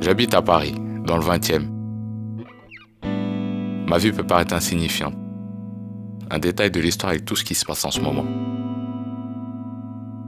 J'habite à Paris, dans le 20e. Ma vie peut paraître insignifiante. Un détail de l'histoire avec tout ce qui se passe en ce moment.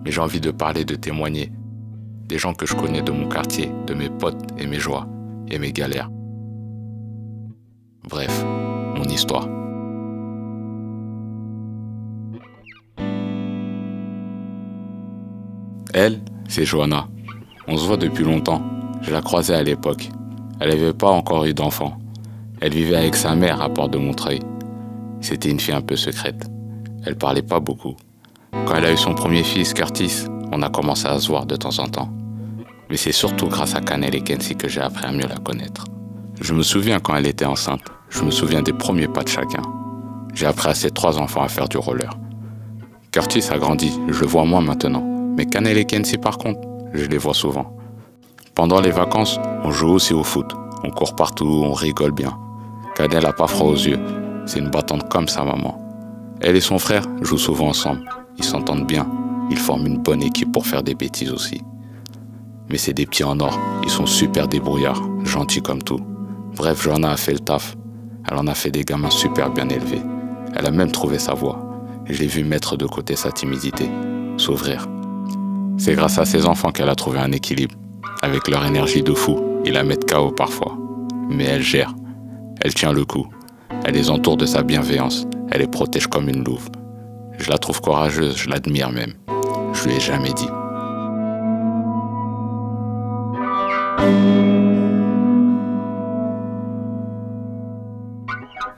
Mais j'ai envie de parler, de témoigner. Des gens que je connais de mon quartier, de mes potes et mes joies et mes galères. Bref, mon histoire. Elle, c'est Johanna. On se voit depuis longtemps. Je la croisais à l'époque. Elle n'avait pas encore eu d'enfant. Elle vivait avec sa mère à Porte de Montreuil. C'était une fille un peu secrète. Elle parlait pas beaucoup. Quand elle a eu son premier fils, Curtis, on a commencé à se voir de temps en temps. Mais c'est surtout grâce à Canel et Kenzie que j'ai appris à mieux la connaître. Je me souviens quand elle était enceinte. Je me souviens des premiers pas de chacun. J'ai appris à ses 3 enfants à faire du roller. Curtis a grandi, je le vois moins maintenant. Mais Canel et Kenzie par contre, je les vois souvent. Pendant les vacances, on joue aussi au foot. On court partout, on rigole bien. Canel n'a pas froid aux yeux. C'est une battante comme sa maman. Elle et son frère jouent souvent ensemble. Ils s'entendent bien. Ils forment une bonne équipe pour faire des bêtises aussi. Mais c'est des petits en or. Ils sont super débrouillards, gentils comme tout. Bref, Johanna a fait le taf. Elle en a fait des gamins super bien élevés. Elle a même trouvé sa voie. Je l'ai vu mettre de côté sa timidité, s'ouvrir. C'est grâce à ses enfants qu'elle a trouvé un équilibre. Avec leur énergie de fou, ils la mettent KO parfois. Mais elle gère. Elle tient le coup. Elle les entoure de sa bienveillance. Elle les protège comme une louve. Je la trouve courageuse, je l'admire même. Je lui ai jamais dit.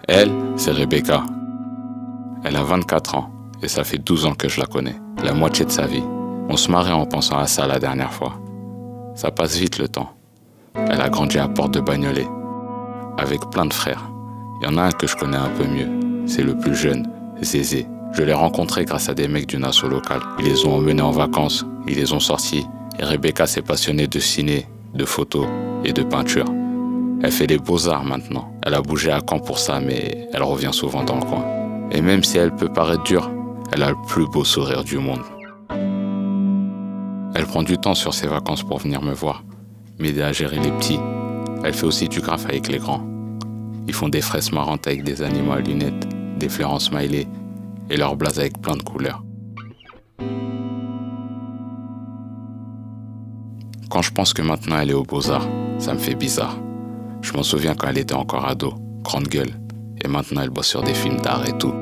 Elle, c'est Rebecca. Elle a 24 ans et ça fait 12 ans que je la connais. La moitié de sa vie. On se marrait en pensant à ça la dernière fois. Ça passe vite le temps. Elle a grandi à Porte de Bagnolet, avec plein de frères. Il y en a un que je connais un peu mieux. C'est le plus jeune, Zézé. Je l'ai rencontré grâce à des mecs d'une asso locale. Ils les ont emmenés en vacances, ils les ont sortis. Et Rebecca s'est passionnée de ciné, de photos et de peinture. Elle fait les beaux-arts maintenant. Elle a bougé à Caen pour ça, mais elle revient souvent dans le coin. Et même si elle peut paraître dure, elle a le plus beau sourire du monde. Elle prend du temps sur ses vacances pour venir me voir, m'aider à gérer les petits. Elle fait aussi du graphe avec les grands. Ils font des fresques marrantes avec des animaux à lunettes, des fleurs en smiley et leurs blazes avec plein de couleurs. Quand je pense que maintenant elle est aux Beaux-Arts, ça me fait bizarre. Je m'en souviens quand elle était encore ado, grande gueule, et maintenant elle bosse sur des films d'art et tout.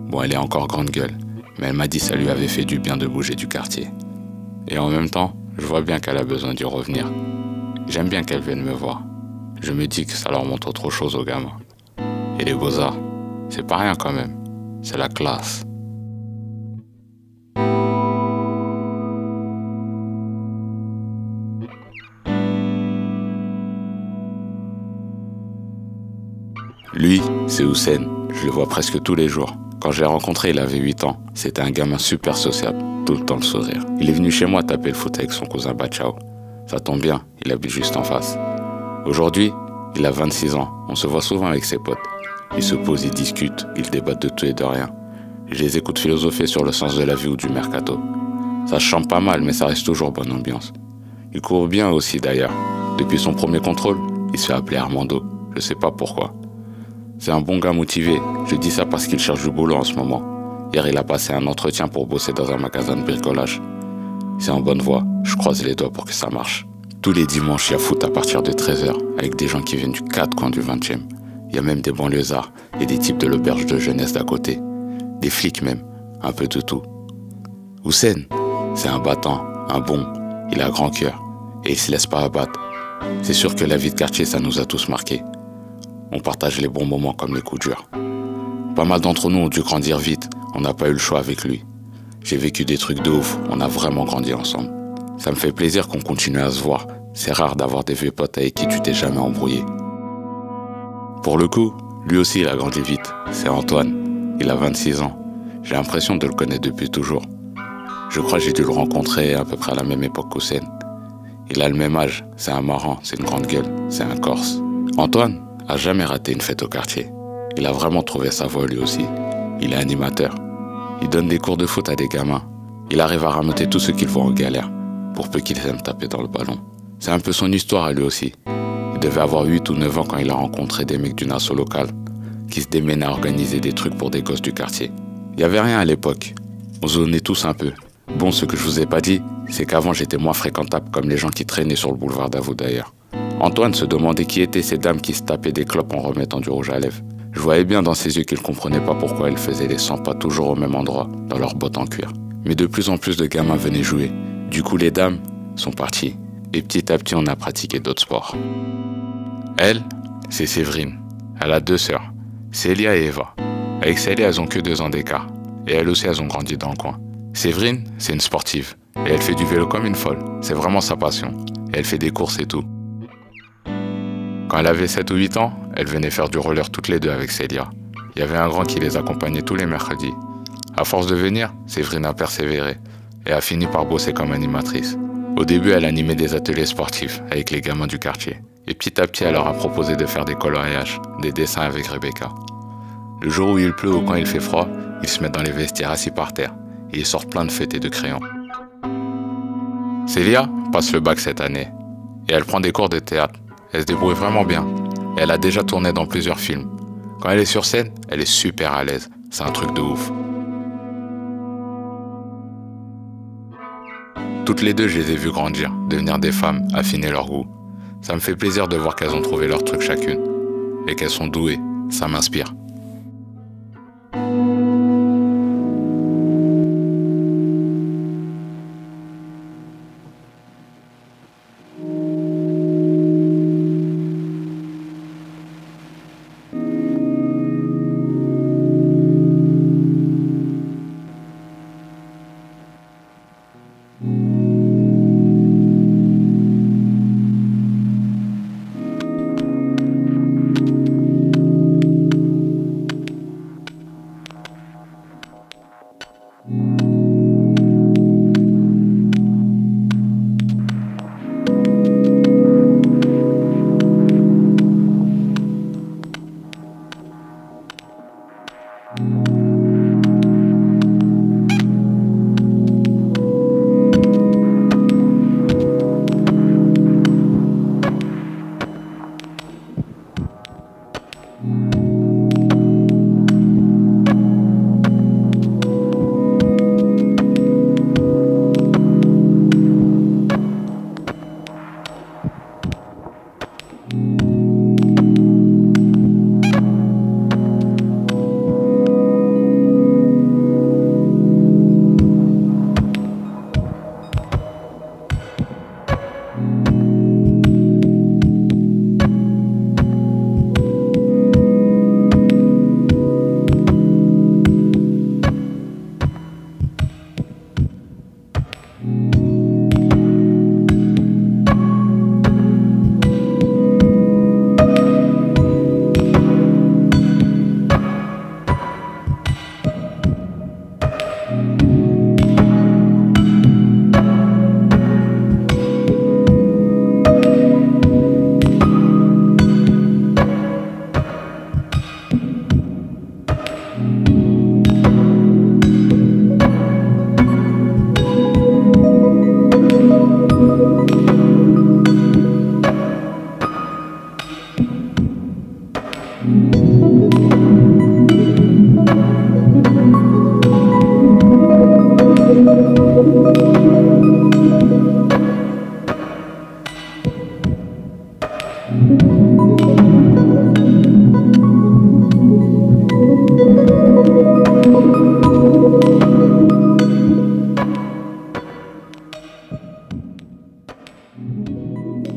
Bon, elle est encore grande gueule, mais elle m'a dit que ça lui avait fait du bien de bouger du quartier. Et en même temps, je vois bien qu'elle a besoin d'y revenir. J'aime bien qu'elle vienne me voir. Je me dis que ça leur montre autre chose aux gamins. Et les beaux-arts, c'est pas rien quand même. C'est la classe. Lui, c'est Houssen. Je le vois presque tous les jours. Quand je l'ai rencontré, il avait 8 ans. C'était un gamin super sociable, tout le temps le sourire. Il est venu chez moi taper le foot avec son cousin Bachao. Ça tombe bien, il habite juste en face. Aujourd'hui, il a 26 ans. On se voit souvent avec ses potes. Ils se posent, ils discutent, ils débattent de tout et de rien. Je les écoute philosopher sur le sens de la vie ou du mercato. Ça chante pas mal, mais ça reste toujours bonne ambiance. Il court bien aussi d'ailleurs. Depuis son premier contrôle, il se fait appeler Armando. Je sais pas pourquoi. C'est un bon gars motivé. Je dis ça parce qu'il cherche du boulot en ce moment. Hier, il a passé un entretien pour bosser dans un magasin de bricolage. C'est en bonne voie. Je croise les doigts pour que ça marche. Tous les dimanches, il y a foot à partir de 13h, avec des gens qui viennent du 4 coins du 20e. Il y a même des banlieusards et des types de l'auberge de jeunesse d'à côté. Des flics même, un peu de tout. Houssen, c'est un battant, un bon. Il a grand cœur et il se laisse pas abattre. C'est sûr que la vie de quartier, ça nous a tous marqués. On partage les bons moments comme les coups durs. Pas mal d'entre nous ont dû grandir vite, on n'a pas eu le choix avec lui. J'ai vécu des trucs de ouf, on a vraiment grandi ensemble. Ça me fait plaisir qu'on continue à se voir. C'est rare d'avoir des vieux potes avec qui tu t'es jamais embrouillé. Pour le coup, lui aussi il a grandi vite. C'est Antoine, il a 26 ans. J'ai l'impression de le connaître depuis toujours. Je crois que j'ai dû le rencontrer à peu près à la même époque qu'Houssen. Il a le même âge, c'est un marrant, c'est une grande gueule, c'est un Corse. Antoine a jamais raté une fête au quartier. Il a vraiment trouvé sa voie lui aussi. Il est animateur. Il donne des cours de foot à des gamins. Il arrive à rameuter tous ceux qu'il voit en galère, pour peu qu'ils aiment taper dans le ballon. C'est un peu son histoire à lui aussi. Il devait avoir 8 ou 9 ans quand il a rencontré des mecs d'une asso locale qui se démenaient à organiser des trucs pour des gosses du quartier. Il n'y avait rien à l'époque. On zonnait tous un peu. Bon, ce que je vous ai pas dit, c'est qu'avant j'étais moins fréquentable comme les gens qui traînaient sur le boulevard Davout d'ailleurs. Antoine se demandait qui étaient ces dames qui se tapaient des clopes en remettant du rouge à lèvres. Je voyais bien dans ses yeux qu'il ne comprenait pas pourquoi elles faisaient les 100 pas toujours au même endroit, dans leurs bottes en cuir. Mais de plus en plus de gamins venaient jouer. Du coup, les dames sont parties. Et petit à petit, on a pratiqué d'autres sports. Elle, c'est Séverine. Elle a 2 sœurs, Célia et Eva. Avec Célia, elles ont que 2 ans d'écart. Et elles aussi, elles ont grandi dans le coin. Séverine, c'est une sportive. Et elle fait du vélo comme une folle. C'est vraiment sa passion. Et elle fait des courses et tout. Quand elle avait 7 ou 8 ans, elle venait faire du roller toutes les deux avec Célia. Il y avait un grand qui les accompagnait tous les mercredis. À force de venir, Séverine a persévéré et a fini par bosser comme animatrice. Au début, elle animait des ateliers sportifs avec les gamins du quartier. Et petit à petit, elle leur a proposé de faire des coloriages, des dessins avec Rebecca. Le jour où il pleut ou quand il fait froid, ils se mettent dans les vestiaires assis par terre et ils sortent plein de feutres et de crayons. Célia passe le bac cette année et elle prend des cours de théâtre. Elle se débrouille vraiment bien. Et elle a déjà tourné dans plusieurs films. Quand elle est sur scène, elle est super à l'aise. C'est un truc de ouf. Toutes les deux, je les ai vues grandir, devenir des femmes, affiner leur goût. Ça me fait plaisir de voir qu'elles ont trouvé leur truc chacune. Et qu'elles sont douées. Ça m'inspire.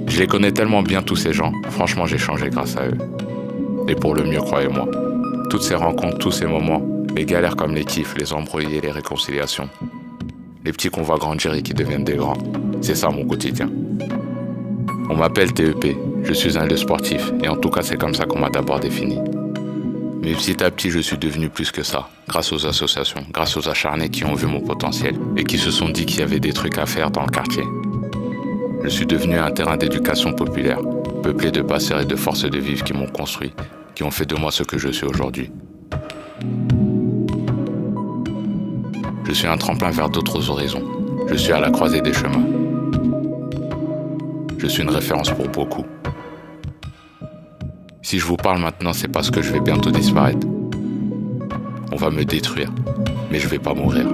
Je les connais tellement bien tous ces gens, franchement j'ai changé grâce à eux. Et pour le mieux, croyez-moi. Toutes ces rencontres, tous ces moments, les galères comme les kiffs, les embrouilles et les réconciliations. Les petits qu'on voit grandir et qui deviennent des grands. C'est ça mon quotidien. On m'appelle TEP, je suis un de sportif, et en tout cas c'est comme ça qu'on m'a d'abord défini. Mais petit à petit je suis devenu plus que ça, grâce aux associations, grâce aux acharnés qui ont vu mon potentiel, et qui se sont dit qu'il y avait des trucs à faire dans le quartier. Je suis devenu un terrain d'éducation populaire, peuplé de passeurs et de forces de vivre qui m'ont construit, qui ont fait de moi ce que je suis aujourd'hui. Je suis un tremplin vers d'autres horizons. Je suis à la croisée des chemins. je suis une référence pour beaucoup. Si je vous parle maintenant, c'est parce que je vais bientôt disparaître. On va me détruire, mais je vais pas mourir.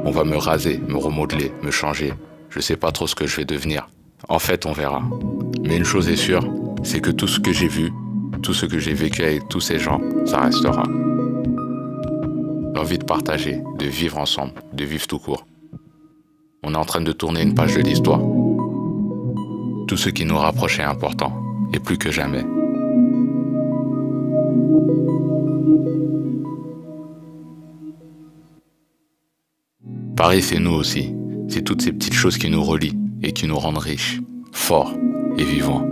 On va me raser, me remodeler, me changer. Je sais pas trop ce que je vais devenir. En fait, on verra. Mais une chose est sûre, c'est que tout ce que j'ai vu, tout ce que j'ai vécu avec tous ces gens, ça restera. L'envie de partager, de vivre ensemble, de vivre tout court. On est en train de tourner une page de l'histoire. Tout ce qui nous rapproche est important, et plus que jamais. Paris, c'est nous aussi. C'est toutes ces petites choses qui nous relient et qui nous rendent riches, forts et vivants.